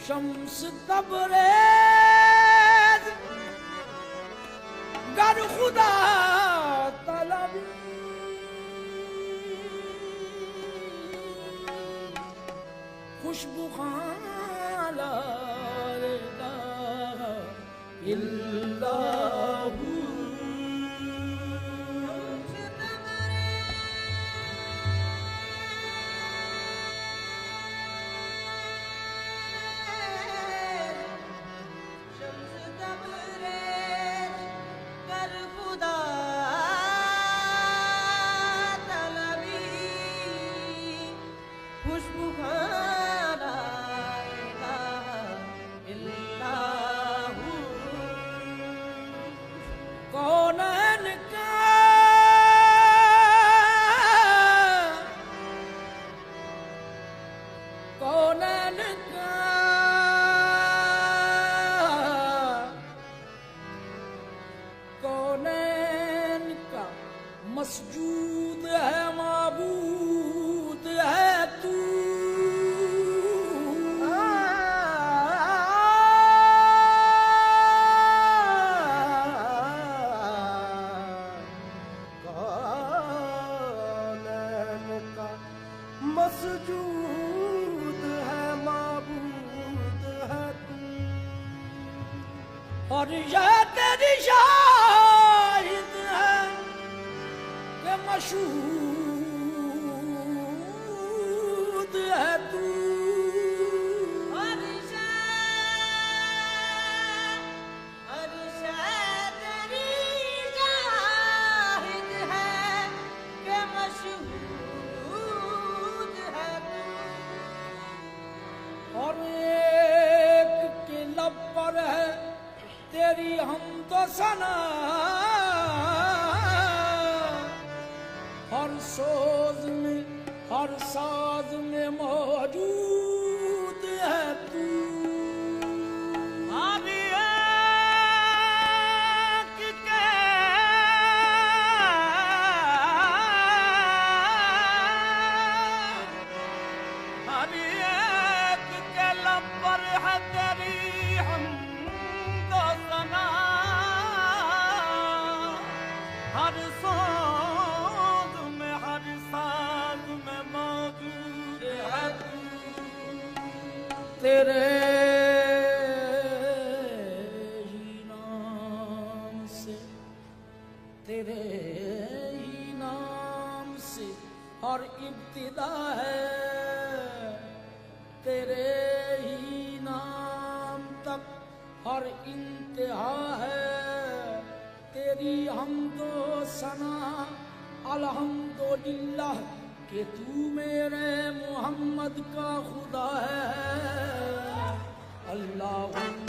شمس تبریز گر خدا طلبی خوشبو خان لا الہ الا ہو مسجود ہے معبود ہے تو کونین کا مسجود ہے معبود ہے تو اور یہ تیری شاہد ہے مشہود ہے تو ہر شے تیری شاہد ہے کہ مشہود ہے تو اور ایک کے لب پر ہے تیری حمد و ثنا ہر سوز میں ہر ساز میں موجود ہے تو ہر ایک کے لب پر ہے تیری حمد و ثنا ہر سوز تیرے ہی نام سے تیرے ہی نام سے ہر ابتدا ہے تیرے ہی نام تک ہر انتہا ہے تیری حمد و ثنا الحمدللہ کہ تو میرے محمد کا خدا ہے اللہ